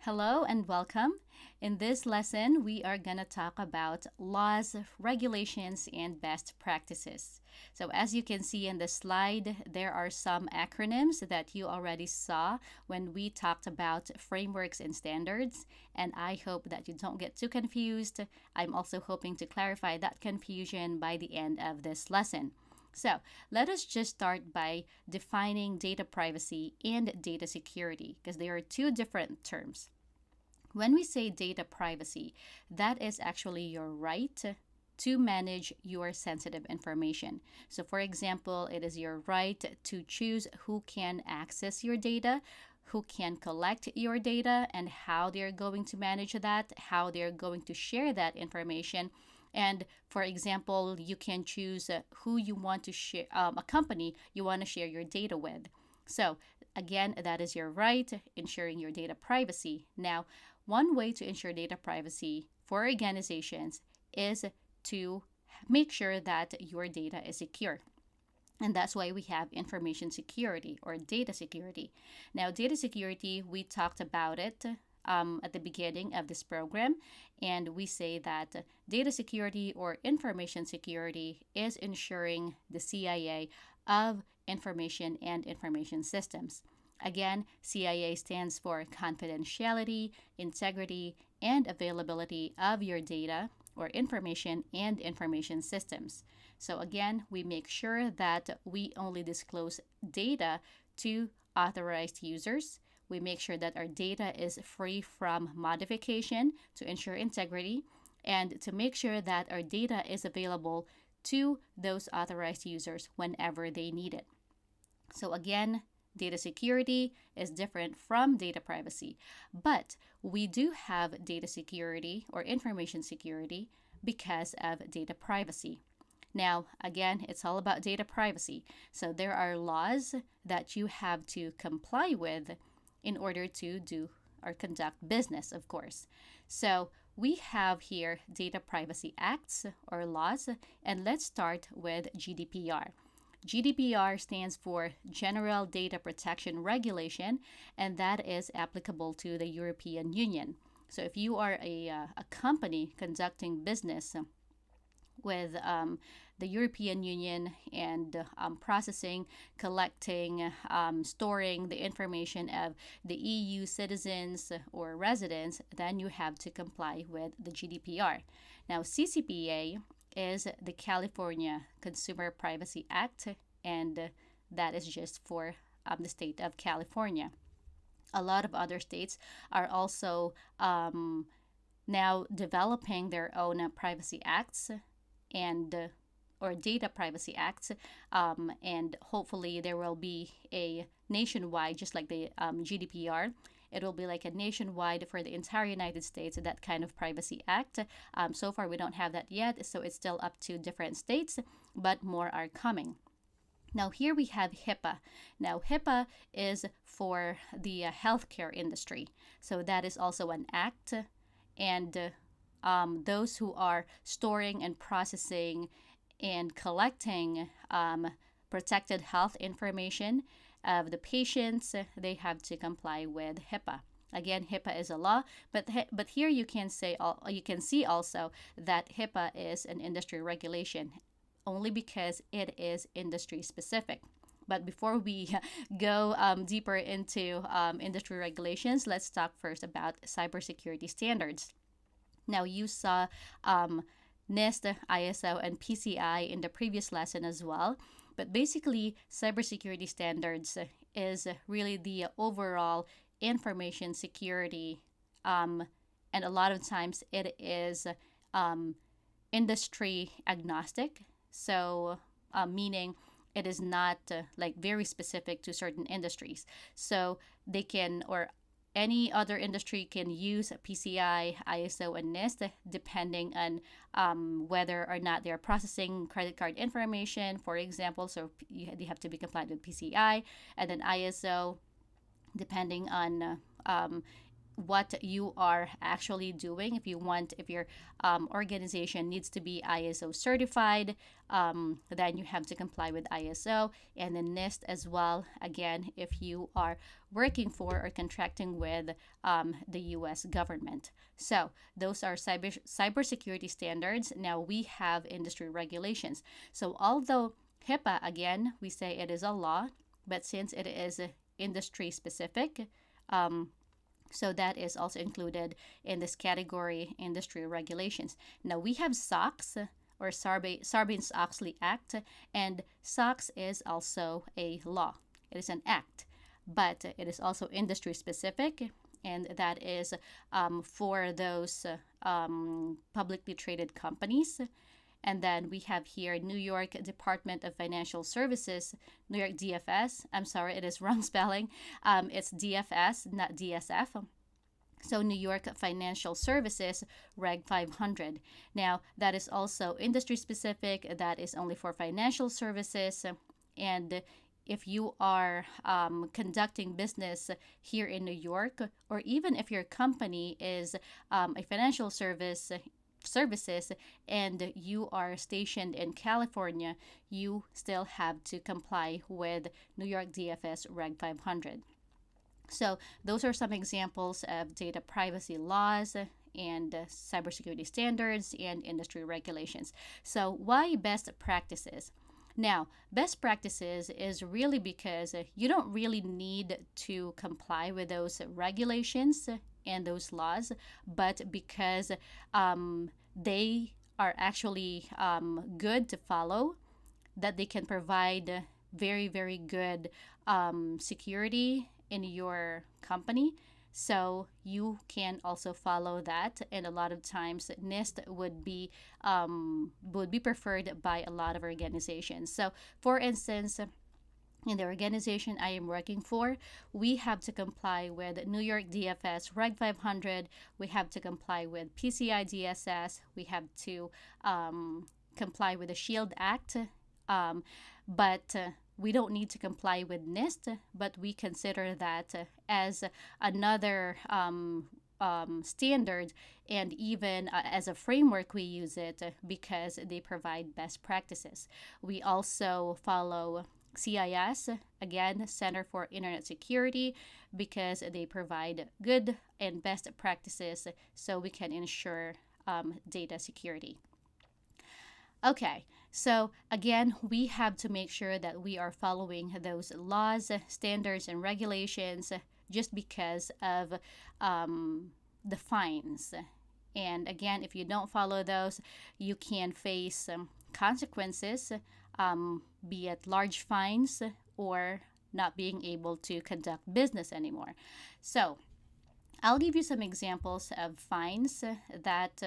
Hello and welcome. In this lesson, we are going to talk about laws, regulations, and best practices. So, as you can see in the slide, there are some acronyms that you already saw when we talked about frameworks and standards. And I hope that you don't get too confused. I'm also hoping to clarify that confusion by the end of this lesson. So, let us just start by defining data privacy and data security because they are two different terms. When we say data privacy, that is actually your right to manage your sensitive information. So, for example, it is your right to choose who can access your data, who can collect your data, and how they're going to manage that, how they're going to share that information. And for example, you can choose who you want to share, a company you want to share your data with. So, again, that is your right, ensuring your data privacy. Now, one way to ensure data privacy for organizations is to make sure that your data is secure. And that's why we have information security or data security. Now, data security, we talked about it at the beginning of this program, and we say that data security or information security is ensuring the CIA of information and information systems. Again, CIA stands for confidentiality, integrity, and availability of your data or information and information systems. So, again, we make sure that we only disclose data to authorized users. We make sure that our data is free from modification to ensure integrity and to make sure that our data is available to those authorized users whenever they need it. So, again, data security is different from data privacy, but we do have data security or information security because of data privacy. Now, again, it's all about data privacy. So, there are laws that you have to comply with in order to do or conduct business, of course. So, we have here data privacy acts or laws, and let's start with GDPR. GDPR stands for General Data Protection Regulation, and that is applicable to the European Union. So, if you are a company conducting business with the European Union and processing, collecting, storing the information of the EU citizens or residents, then you have to comply with the GDPR. Now, CCPA is the California Consumer Privacy Act, and that is just for the state of California. A lot of other states are also now developing their own privacy acts and or data privacy acts, and hopefully there will be a nationwide, just like the GDPR. It will be like a nationwide for the entire United States, that kind of privacy act. So far, we don't have that yet, so it's still up to different states, but more are coming. Now, here we have HIPAA. Now, HIPAA is for the healthcare industry. So, that is also an act. And those who are storing and processing and collecting protected health information of the patients, they have to comply with HIPAA. Again, HIPAA is a law, but here you can see also that HIPAA is an industry regulation, only because it is industry specific. But before we go deeper into industry regulations, let's talk first about cybersecurity standards. Now, you saw NIST, ISO, and PCI in the previous lesson as well. But basically, cybersecurity standards is really the overall information security, and a lot of times it is industry agnostic. So, meaning it is not like very specific to certain industries. So they can, or any other industry can use PCI, ISO, and NIST depending on whether or not they're processing credit card information, for example. So they have to be compliant with PCI, and then ISO depending on what you are actually doing. If your organization needs to be ISO certified, then you have to comply with ISO and the NIST as well. Again, if you are working for or contracting with the U.S. government. So those are cybersecurity standards. Now we have industry regulations. So although HIPAA, again, we say it is a law, but since it is industry specific, so that is also included in this category, industry regulations. Now we have SOX, or Sarbanes-Oxley Act, and SOX is also a law. It is an act, but it is also industry specific, and that is for those publicly traded companies. And then we have here New York Department of Financial Services, New York DFS. I'm sorry, it is wrong spelling. It's DFS, not DSF. So New York Financial Services Reg 500. Now that is also industry specific. That is only for financial services. And if you are conducting business here in New York, or even if your company is a financial services and you are stationed in California, you still have to comply with New York DFS Reg 500. So those are some examples of data privacy laws and cybersecurity standards and industry regulations. So why best practices? Now, best practices is really because you don't really need to comply with those regulations and those laws, but because they are actually good to follow, that they can provide very, very good security in your company. So you can also follow that, and a lot of times NIST would be preferred by a lot of organizations. So, for instance, in the organization I am working for, we have to comply with New York DFS Reg 500. We have to comply with PCI DSS. We have to comply with the SHIELD Act. But we don't need to comply with NIST, but we consider that as another standard, and even as a framework we use it because they provide best practices. We also follow CIS, again, Center for Internet Security, because they provide good and best practices so we can ensure data security. Okay, so again, we have to make sure that we are following those laws, standards, and regulations just because of the fines. And again, if you don't follow those, you can face consequences, be it large fines or not being able to conduct business anymore. So I'll give you some examples of fines that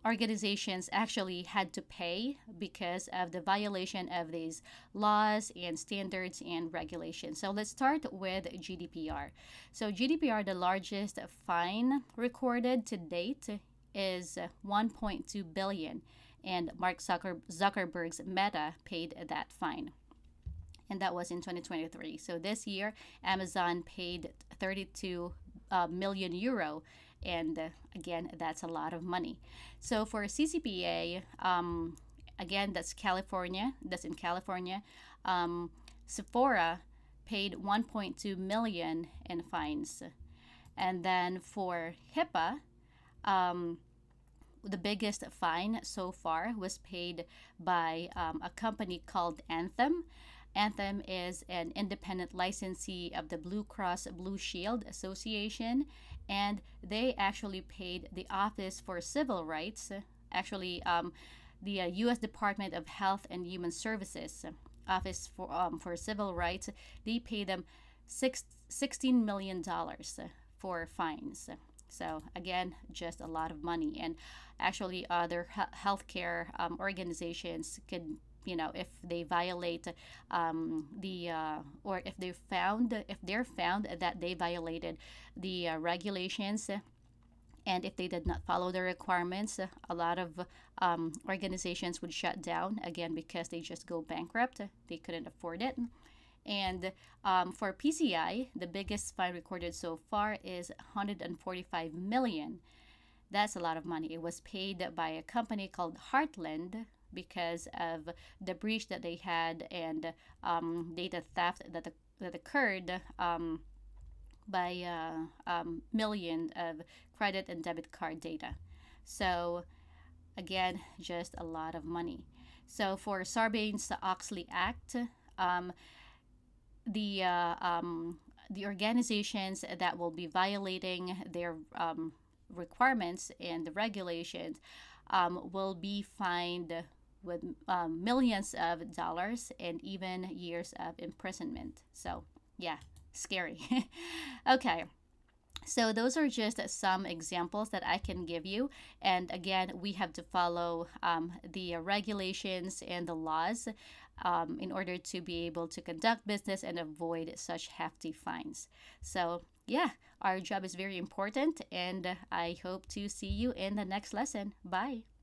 organizations actually had to pay because of the violation of these laws and standards and regulations. So let's start with GDPR. So GDPR, the largest fine recorded to date is 1.2 billion, and Mark Zuckerberg's Meta paid that fine. And that was in 2023. So this year, Amazon paid 32 million euro, and again, that's a lot of money. So for CCPA, again, that's California. That's in California. Sephora paid 1.2 million in fines, and then for HIPAA, the biggest fine so far was paid by a company called Anthem. Anthem is an independent licensee of the Blue Cross Blue Shield Association, and they actually paid the Office for Civil Rights, the U.S. Department of Health and Human Services Office for Civil Rights. They paid them $16 million for fines. So again, just a lot of money. And actually, other healthcare organizations could, if they violate or if they're found that they violated the regulations, and if they did not follow the requirements, a lot of organizations would shut down again because they just go bankrupt. They couldn't afford it. And for PCI, the biggest fine recorded so far is 145 million. That's a lot of money. It was paid by a company called Heartland because of the breach that they had and data theft that occurred by million of credit and debit card data. So again, just a lot of money. So for Sarbanes-Oxley Act, um, the uh, um, the organizations that will be violating their requirements and the regulations will be fined with millions of dollars and even years of imprisonment. So, yeah, scary. Okay. So those are just some examples that I can give you. And again, we have to follow the regulations and the laws in order to be able to conduct business and avoid such hefty fines. So yeah, our job is very important, and I hope to see you in the next lesson. Bye.